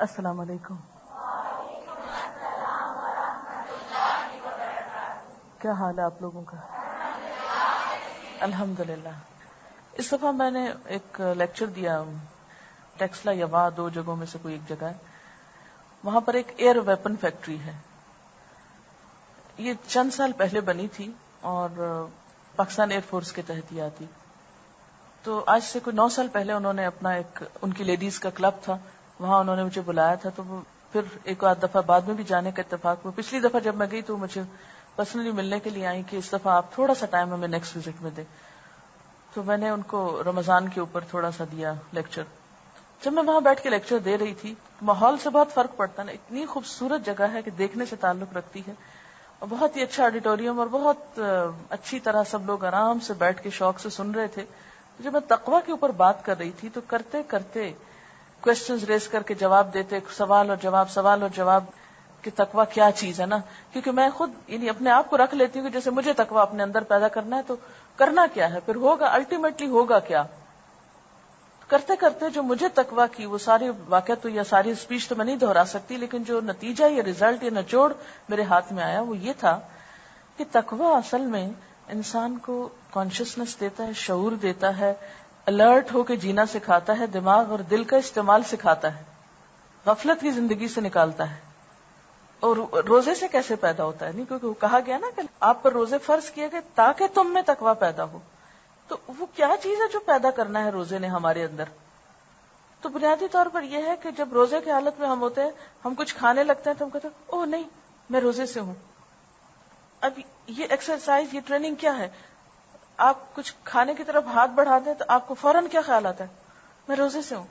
السلام علیکم. کیا حال ہے آپ لوگوں کا؟ الحمدللہ. اس دفعہ میں نے ایک لیکچر دیا ٹیکسلا یا دو جگہوں میں سے کوئی ایک جگہ ہے. وہاں پر ایک ایئر ویپن فیکٹری ہے. یہ چند سال پہلے بنی تھی اور پاکستان ایئر فورس کے تحت ہی آتی. تو آج سے کوئی 9 سال پہلے انہوں نے اپنا ان کی لیڈیز کا کلب تھا، وہاں انہوں نے مجھے بلایا تھا. تو وہ پھر ایک آدھ دفعہ بعد میں بھی جانے کا اتفاق ہوا. پچھلی دفعہ جب میں گئی تو مجھے پرسنلی ملنے کے لیے آئی کہ اس دفعہ آپ تھوڑا سا ٹائم ہمیں نیکسٹ وزٹ میں دیں. تو میں نے ان کو رمضان کے اوپر تھوڑا سا دیا لیکچر. جب میں وہاں بیٹھ کے لیکچر دے رہی تھی ماحول سے بہت فرق پڑتا نا. اتنی خوبصورت جگہ ہے کہ دیکھنے سے تعلق رکھتی ہے، اور بہت ہی اچھا آڈیٹوریم، اور بہت اچھی طرح سب لوگ آرام سے بیٹھ کے شوق سے سن رہے تھے. جب میں تقویٰ کے اوپر بات کر رہی تھی تو کرتے کرتے کوشچنز ریز کر کے جواب دیتے، سوال اور جواب کہ تقویٰ کیا چیز ہے نا. کیونکہ میں خود یعنی اپنے آپ کو رکھ لیتی ہوں کہ جیسے مجھے تقویٰ اپنے اندر پیدا کرنا ہے تو کرنا کیا ہے، پھر ہوگا الٹیمیٹلی ہوگا کیا. کرتے کرتے جو مجھے تقویٰ کی وہ ساری واقعات یا ساری اسپیچ تو میں نہیں دہرا سکتی، لیکن جو نتیجہ یا ریزلٹ یا نچوڑ میرے ہاتھ میں آیا وہ یہ تھا کہ تقویٰ اصل میں انسان کو کانشیسنس دیتا ہے، شعور دیتا ہے، الرٹ ہو کے جینا سکھاتا ہے، دماغ اور دل کا استعمال سکھاتا ہے، غفلت کی زندگی سے نکالتا ہے. اور روزے سے کیسے پیدا ہوتا ہے؟ نہیں، کیونکہ وہ کہا گیا نا کہ آپ پر روزے فرض کیے گئے تاکہ تم میں تقویٰ پیدا ہو. تو وہ کیا چیز ہے جو پیدا کرنا ہے روزے نے ہمارے اندر؟ تو بنیادی طور پر یہ ہے کہ جب روزے کی حالت میں ہم ہوتے ہیں، ہم کچھ کھانے لگتے ہیں تو ہم کہتے ہیں اوہ نہیں میں روزے سے ہوں. اب یہ ایکسرسائز، یہ ٹریننگ کیا ہے؟ آپ کچھ کھانے کی طرف ہاتھ بڑھاتے ہیں تو آپ کو فوراً کیا خیال آتا ہے؟ میں روزے سے ہوں.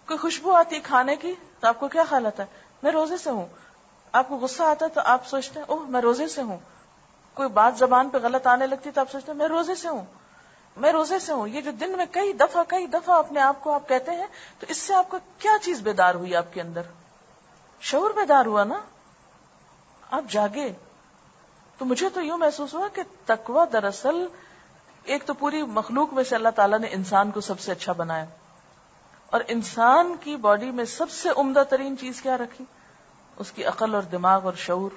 کوئی خوشبو آتی ہے کھانے کی تو آپ کو کیا خیال آتا ہے؟ میں روزے سے ہوں. آپ کو غصہ آتا ہے تو آپ سوچتے ہیں اوہ میں روزے سے ہوں. کوئی بات زبان پہ غلط آنے لگتی تو آپ سوچتے ہیں میں روزے سے ہوں، میں روزے سے ہوں. یہ جو دن میں کئی دفعہ اپنے آپ کو آپ کہتے ہیں، تو اس سے آپ کو کیا چیز بیدار ہوئی؟ آپ کے اندر شعور بیدار ہوا نا، آپ جاگے. تو مجھے تو یوں محسوس ہوا کہ تقویٰ دراصل ایک تو پوری مخلوق میں سے اللہ تعالیٰ نے انسان کو سب سے اچھا بنایا، اور انسان کی باڈی میں سب سے عمدہ ترین چیز کیا رکھی؟ اس کی عقل اور دماغ اور شعور.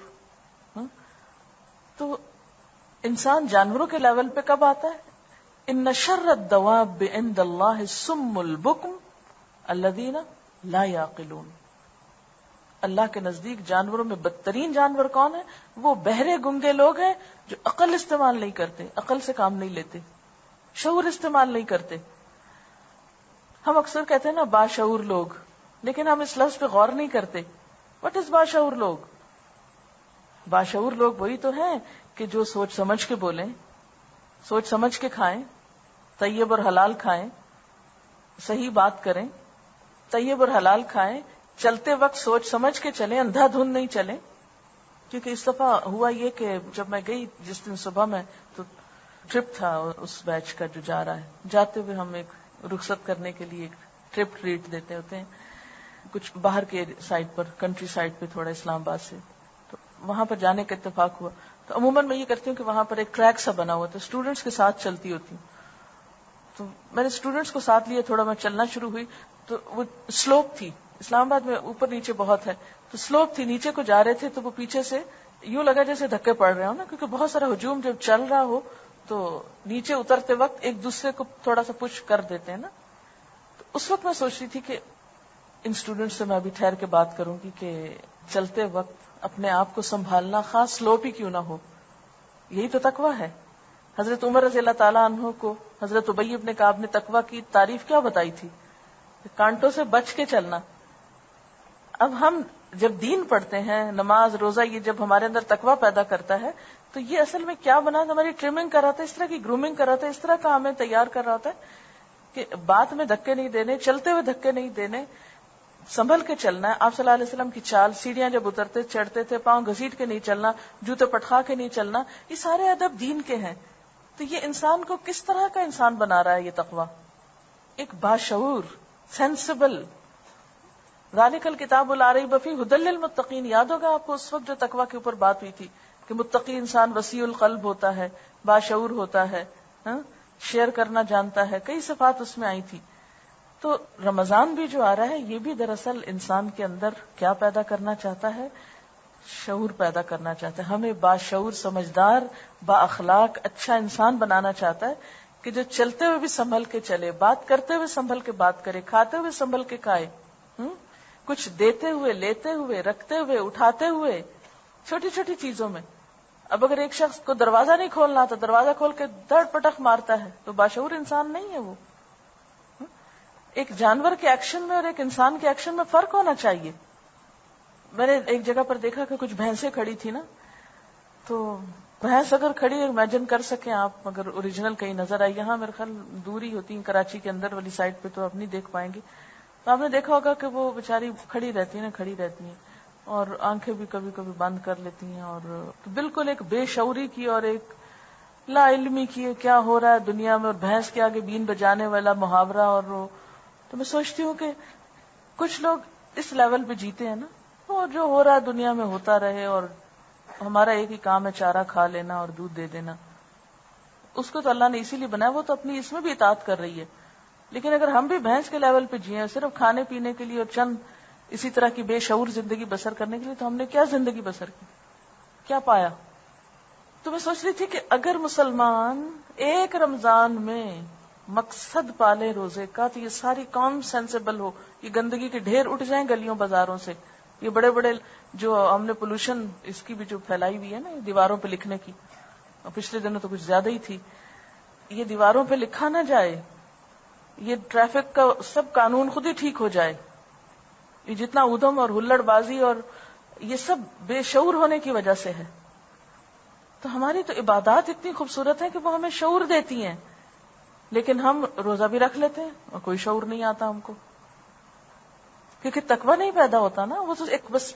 تو انسان جانوروں کے لیول پہ کب آتا ہے؟ ان شر الدواب عند اللہ الصم البکم الذین لا یعقلون. اللہ کے نزدیک جانوروں میں بدترین جانور کون ہے؟ وہ بہرے گنگے لوگ ہیں جو عقل استعمال نہیں کرتے، عقل سے کام نہیں لیتے، شعور استعمال نہیں کرتے. ہم اکثر کہتے ہیں نا باشعور لوگ، لیکن ہم اس لفظ پہ غور نہیں کرتے. وٹ از باشعور لوگ؟ باشعور لوگ وہی تو ہیں کہ جو سوچ سمجھ کے بولیں، سوچ سمجھ کے کھائیں، طیب اور حلال کھائیں، صحیح بات کریں، طیب اور حلال کھائیں، چلتے وقت سوچ سمجھ کے چلیں، اندھا دھند نہیں چلیں. کیونکہ اس دفعہ ہوا یہ کہ جب میں گئی جس دن صبح میں، تو ٹرپ تھا اس بیچ کا جو جا رہا ہے، جاتے ہوئے ہم ایک رخصت کرنے کے لیے ایک ٹرپ ٹریٹ دیتے ہوتے ہیں کچھ باہر کے سائڈ پر، کنٹری سائڈ پہ تھوڑا اسلام آباد سے. تو وہاں پر جانے کا اتفاق ہوا. تو عموماً میں یہ کرتی ہوں کہ وہاں پر ایک ٹریک سا بنا ہوا تھا، اسٹوڈنٹس کے ساتھ چلتی ہوتی ہوں. تو میں نے اسٹوڈنٹس کو ساتھ لیا، تھوڑا میں چلنا شروع ہوئی تو وہ سلوپ تھی. اسلام آباد میں اوپر نیچے بہت ہے، تو سلوپ تھی، نیچے کو جا رہے تھے تو وہ پیچھے سے یوں لگا جیسے دھکے پڑ رہے ہو نا، کیونکہ بہت سارا ہجوم جب چل رہا ہو تو نیچے اترتے وقت ایک دوسرے کو تھوڑا سا پش کر دیتے ہیں نا. تو اس وقت میں سوچ رہی تھی کہ ان اسٹوڈنٹ سے میں ابھی ٹھہر کے بات کروں گی کہ چلتے وقت اپنے آپ کو سنبھالنا، خاص سلوپ ہی کیوں نہ ہو، یہی تو تقویٰ ہے. حضرت عمر رضی اللہ تعالیٰ عنہ کو حضرت ابی ابن کعب نے تقویٰ کی تعریف کیا بتائی تھی؟ کانٹوں سے بچ کے چلنا. اب ہم جب دین پڑھتے ہیں، نماز روزہ، یہ جب ہمارے اندر تقویٰ پیدا کرتا ہے تو یہ اصل میں کیا بنا؟ ہماری ٹریمنگ کر رہا تھا، اس طرح کی گرومنگ کر رہا تھا، اس طرح کا ہمیں تیار کر رہا تھا کہ بات میں دھکے نہیں دینے، چلتے ہوئے دھکے نہیں دینے، سنبھل کے چلنا ہے. آپ صلی اللہ علیہ وسلم کی چال، سیڑھیاں جب اترتے چڑھتے تھے پاؤں گھسیٹ کے نہیں چلنا، جوتے پٹخا کے نہیں چلنا، یہ سارے ادب دین کے ہیں. تو یہ انسان کو کس طرح کا انسان بنا رہا ہے یہ تقویٰ؟ ایک باشعور، سینسیبل. ذالک الکتاب لا ریب فیہ ھدی للمتقین. یاد ہوگا آپ کو اس وقت جو تقویٰ کے اوپر بات ہوئی تھی کہ متقی انسان وسیع القلب ہوتا ہے، باشعور ہوتا ہے، شیئر کرنا جانتا ہے، کئی صفات اس میں آئی تھی. تو رمضان بھی جو آ رہا ہے یہ بھی دراصل انسان کے اندر کیا پیدا کرنا چاہتا ہے؟ شعور پیدا کرنا چاہتا ہے. ہمیں باشعور، سمجھدار، با اخلاق، اچھا انسان بنانا چاہتا ہے کہ جو چلتے ہوئے بھی سنبھل کے چلے، بات کرتے ہوئے سنبھل کے بات کرے، کھاتے ہوئے سنبھل کے کھائے، کچھ دیتے ہوئے، لیتے ہوئے، رکھتے ہوئے، اٹھاتے ہوئے، چھوٹی چھوٹی چیزوں میں. اب اگر ایک شخص کو دروازہ نہیں کھولنا تو دروازہ کھول کے دڑ پٹخ مارتا ہے تو باشعور انسان نہیں ہے وہ. ایک جانور کے ایکشن میں اور ایک انسان کے ایکشن میں فرق ہونا چاہیے. میں نے ایک جگہ پر دیکھا کہ کچھ بھینسیں کھڑی تھی نا، تو بھینس اگر کھڑی امیجن کر سکیں آپ، اگر اوریجنل کہیں نظر آئی، یہاں میرے خیال دوری ہوتی ہے کراچی کے اندر والی سائڈ پہ تو آپ نہیں دیکھ پائیں گے، تو آپ نے دیکھا ہوگا کہ وہ بیچاری کھڑی رہتی ہیں اور آنکھیں بھی کبھی کبھی بند کر لیتی ہیں، اور بالکل ایک بے شعوری کی اور ایک لا علمی کی کیا ہو رہا ہے دنیا میں، اور بھینس کے آگے بین بجانے والا محاورہ. اور تو میں سوچتی ہوں کہ کچھ لوگ اس لیول پہ جیتے ہیں نا، اور جو ہو رہا ہے دنیا میں ہوتا رہے، اور ہمارا ایک ہی کام ہے چارہ کھا لینا اور دودھ دے دینا. اس کو تو اللہ نے اسی لیے بنایا، وہ تو اپنی اس میں بھی اطاعت کر رہی ہے. لیکن اگر ہم بھی بھینس کے لیول پہ جیے صرف کھانے پینے کے لیے اور چند اسی طرح کی بے شعور زندگی بسر کرنے کے لیے، تو ہم نے کیا زندگی بسر کی، کیا پایا؟ تو میں سوچ رہی تھی کہ اگر مسلمان ایک رمضان میں مقصد پالے روزے کا تو یہ ساری قوم سینسیبل ہو، یہ گندگی کے ڈھیر اٹھ جائیں گلیوں بازاروں سے. یہ بڑے بڑے جو ہم نے پولوشن اس کی بھی جو پھیلائی ہوئی ہے نا دیواروں پہ لکھنے کی، اور پچھلے دنوں تو کچھ زیادہ ہی تھی، یہ دیواروں پہ لکھا نہ جائے، یہ ٹریفک کا سب قانون خود ہی ٹھیک ہو جائے. یہ جتنا ادھم اور ہلڑ بازی اور یہ سب بے شعور ہونے کی وجہ سے ہے. تو ہماری تو عبادات اتنی خوبصورت ہیں کہ وہ ہمیں شعور دیتی ہیں، لیکن ہم روزہ بھی رکھ لیتے ہیں اور کوئی شعور نہیں آتا ہم کو، کیونکہ تقویٰ نہیں پیدا ہوتا نا. وہ تو ایک بس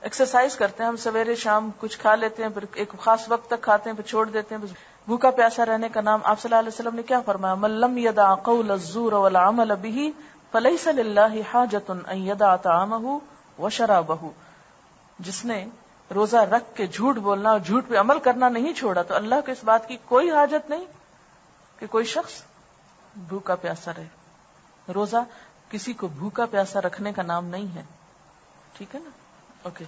ایکسرسائز کرتے ہیں، ہم سویرے شام کچھ کھا لیتے ہیں، پھر ایک خاص وقت تک کھاتے ہیں، پھر چھوڑ دیتے ہیں. بس بھوکا پیاسا رہنے کا نام. آپ صلی اللہ علیہ وسلم نے کیا فرمایا؟ من لم يدع قول الزور والعمل به فليس لله حاجة ان يدع طعامه وشرابه. جس نے روزہ رکھ کے جھوٹ بولنا اور جھوٹ پہ عمل کرنا نہیں چھوڑا تو اللہ کو اس بات کی کوئی حاجت نہیں کہ کوئی شخص بھوکا پیاسا رہے. روزہ کسی کو بھوکا پیاسا رکھنے کا نام نہیں ہے. ٹھیک ہے نا؟ اوکے.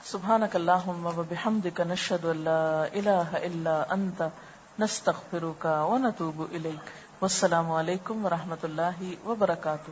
سبحانک اللہم وبحمدک نشہد ان لا الہ الا انت نستغفرک ونتوب الیک. والسلام علیکم ورحمۃ اللہ وبرکاتہ.